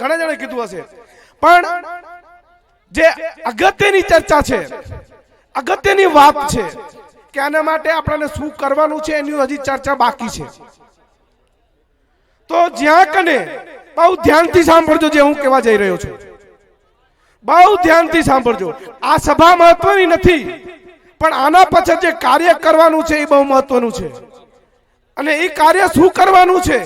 ઘણા જણે કીધું હશે, પણ જે અગત્યની ચર્ચા છે, અગત્યની વાત છે કે આના માટે આપણને શું કરવાનું છે એની હજી ચર્ચા બાકી છે. તો જ્યાં કને બહુ ધ્યાનથી સાંભળજો જે હું કહેવા જઈ રહ્યો છું, બહુ ધ્યાનથી સાંભળજો. આ સભા મહત્વની નથી, પણ આના પાછળ જે કાર્ય કરવાનું છે એ બહુ મહત્વનું છે. અને એ કાર્ય શું કરવાનું છે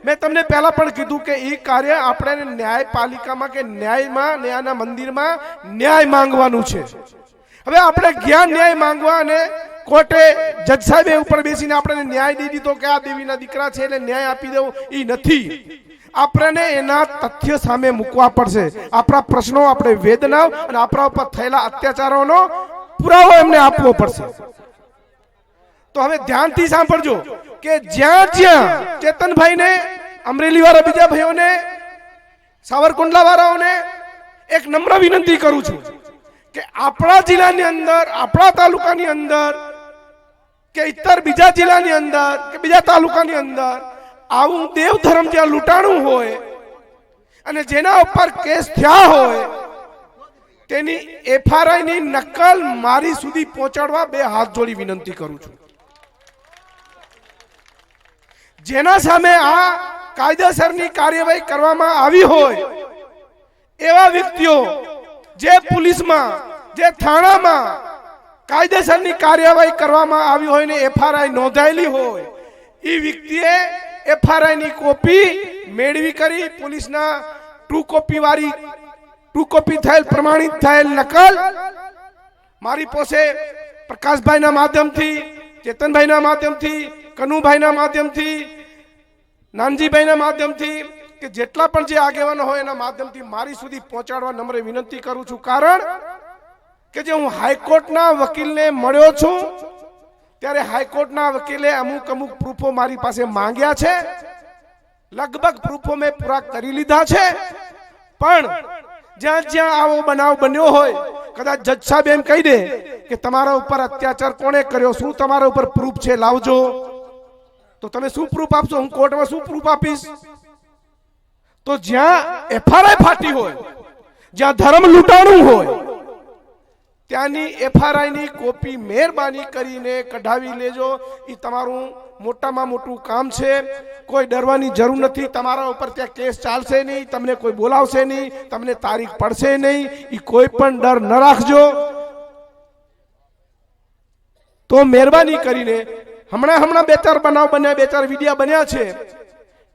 મેં તમને પહેલા પણ કીધું કે એ કાર્ય આપણે ન્યાયપાલિકામાં કે ન્યાયના મંદિરમાં ન્યાય માંગવાનું છે. હવે આપણે જ્ઞાન ન્યાય માંગવા અને કોર્ટે જજ સાહેબ ઉપર બેસીને આપણે ન્યાય દઈ દીધો કે આ દેવીના દીકરા છે એટલે ન્યાય આપી દેવો, એ નથી. આપણે એના તથ્ય સામે મૂકવા પડશે. આપણા પ્રશ્નો, આપણે વેદનાઓ અને આપણા ઉપર થયેલા અત્યાચારોનો પુરાવો એમને આપવો પડશે. તો હવે ધ્યાનથી સાંભળજો કે જ્યાં જ્યાં ચેતનભાઈને, અમરેલી વાળા બીજા ભાઈઓને, સાવરકુંડલા વાળાઓને એક નમ્ર વિનંતી કરું છું કે આપણા જિલ્લાની અંદર, આપણા તાલુકાની અંદર કે ઇતર બીજા જિલ્લાની અંદર કે બીજા તાલુકાની અંદર આવું દેવ ધર્મ જ્યાં લૂંટાણું હોય અને જેના ઉપર કેસ થયા હોય તેની FRI ની નકલ મારી સુધી પહોંચાડવા બે હાથ જોડી વિનંતી કરું છું. જેના સામે આ કાયદેસરની કાર્યવાહી કરવામાં આવી હોય એવા વ્યક્તિઓ જે પોલીસમાં, જે થાણામાં કાયદેસરની કાર્યવાહી કરવામાં આવી હોય ને FRI નોંધાયેલી હોય, એ વ્યક્તિએ FRI ની કોપી મેળવી કરી પોલીસના ટ્રુ કોપી થયેલ, પ્રમાણિત થયેલ નકલ મારી પાસે પ્રકાશભાઈના માધ્યમથી, ચેતનભાઈના માધ્યમથી, કનુભાઈના માધ્યમથી, નાનજીભાઈના માધ્યમથી કે જેટલા પણ જે આગેવાનો હોય એના માધ્યમથી મારી સુધી પહોંચાડવા નમ્ર વિનંતી કરું છું. કારણ કે જે હું હાઈકોર્ટના વકીલને મળ્યો છું ત્યારે હાઈકોર્ટના વકીલે અમુક પ્રૂફો મારી પાસે માંગ્યા છે. લગભગ પ્રૂફો મેં પૂરા કરી લીધા છે. પણ જ્યાં જ્યાં આવો બનાવ બન્યો હોય, કદાચ જજ સાહેબ એમ કહી દે કે તમારા ઉપર અત્યાચાર કોણે કર્યો, શું તમારા ઉપર પ્રૂફ છે, લાવજો. તો તમે શું પ્રૂફ આપશો? હું કોર્ટમાં શું પ્રૂફ આપીશ? તો જ્યાં FRI ફાટી હોય, જ્યાં ધર્મ લૂંટાણું હોય, ત્યાંની FRI ની કોપી મહેરબાની કરીને કઢાવી લેજો. એ તમારું મોટામાં મોટું કામ છે. કોઈ ડરવાની જરૂર નથી. તમારા ઉપર ત્યાં કેસ ચાલશે નહીં, તમને કોઈ બોલાવશે નહીં, તમને તારીખ પડશે નહીં. એ કોઈ પણ ડર ન રાખજો. તો મહેરબાની કરીને હમણાં બે ચાર બનાવ બન્યા, બે ચાર વિડિયા બન્યા છે,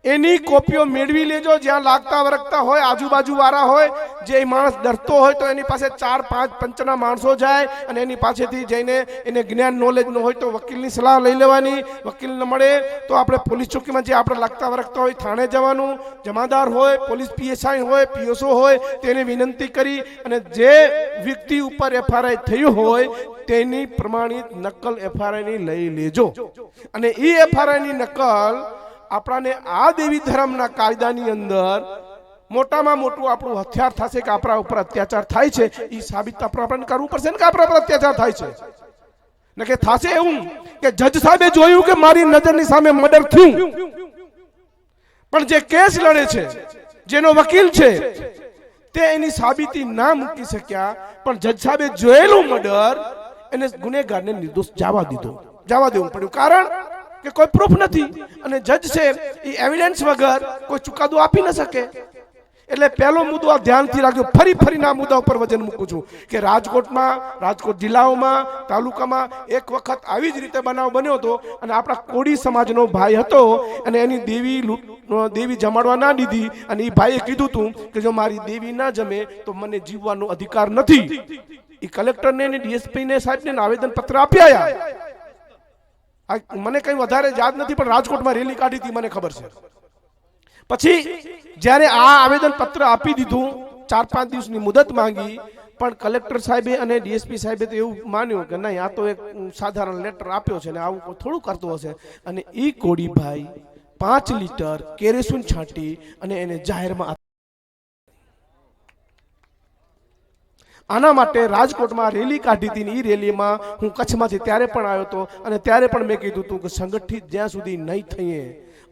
એની કોપીઓ મેળવી લેજો. જ્યાં લાગતા વરગતા હોય, આજુબાજુ વાળા હોય, જે માણસ ડરતો હોય તો એની પાસે 4-5 પંચના માણસો જાય અને એની પાસેથી જઈને એને જ્ઞાન નોલેજ ન હોય તો વકીલની સલાહ લઈ લેવાની. વકીલ ન મળે તો આપણે પોલીસ ચોકીમાં જે આપણે લાગતા વરગતા હોય થાણે જવાનું. જમાદાર હોય, પોલીસ PSI હોય, PSO હોય, તેને વિનંતી કરી અને જે વ્યક્તિ ઉપર FRI થયું હોય તેની પ્રમાણિત નકલ FRI ની લઈ લેજો. અને એ FRI ની નકલ આપણાને આ દેવી ધર્મના કાયદાની અંદર મોટામાં મોટું આપણું હથિયાર થશે કે આપણા ઉપર અત્યાચાર થાય છે. એ સાબિત આપણને કરવું પડશે ને કે આપણા ઉપર અત્યાચાર થાય છે. ને કે થશે એવું કે જજ સાહેબે જોયું કે મારી નજરની સામે મર્ડર થયું, પણ જે કેસ લડે છે, જેનો વકીલ છે, તે એની સાબિતી ના મૂકી શક્યા. પણ જજ સાહેબે જોયેલું મર્ડર એને ગુનેગારને નિર્દોષ જવા દેવું પડ્યું. કારણ કે કોઈ પ્રૂફ નથી અને જજ છે એ એવિડન્સ વગર કોઈ ચુકાદો આપી ન શકે. એટલે પહેલો મુદ્દો આ ધ્યાનથી રાખજો. ફરી આ મુદ્દા ઉપર વજન મૂકું છું કે રાજકોટ જિલ્લાઓમાં, તાલુકામાં એક વખત આવી જ રીતે બનાવ બન્યો હતો અને આપણા કોળી સમાજનો ભાઈ હતો અને એની દેવી જમાડવા ના દીધી અને એ ભાઈએ કીધું હતું કે જો મારી દેવી ના જમે તો મને જીવવાનો અધિકાર નથી. એ કલેક્ટરને અને DSP ને સાહેબને આવેદન પત્ર આપ્યા. મને કઈ વધારે યાદ નથી, પણ રાજકોટમાં રેલી કાઢી હતી મને ખબર છે. પછી જ્યારે આ આવેદન પત્ર આપી દીધું, 4-5 દિવસની મુદત માંગી, પણ કલેક્ટર સાહેબે અને DSP સાહેબે તો એવું માન્યું કે નહીં, આ તો એક સાધારણ લેટર આપ્યો છે ને આવું થોડું કરતો હશે. અને ઈ કોડીભાઈ 5 લીટર કેરોસીન છાંટી અને એને જાહેરમાં. આના માટે રાજકોટમાં રેલી કાઢી હતી. એ રેલીમાં હું કચ્છમાંથી ત્યારે પણ આવ્યો હતો અને ત્યારે પણ મેં કીધું હતું કે સંગઠિત જ્યાં સુધી નહીં થઈએ,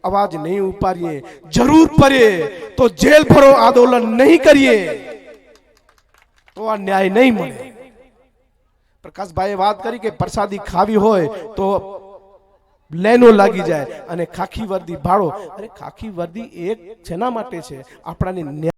અવાજ નહીં ઉપાડીએ, જરૂર પડે તો જેલ ભરો આંદોલન નહીં કરીએ તો આ ન્યાય નહીં મળે. પ્રકાશભાઈએ વાત કરી કે પ્રસાદી ખાવી હોય તો લેનો લાગી જાય અને ખાખી વર્દી ભાળો. અરે ખાખી વર્દી એક જેના માટે છે? આપણાને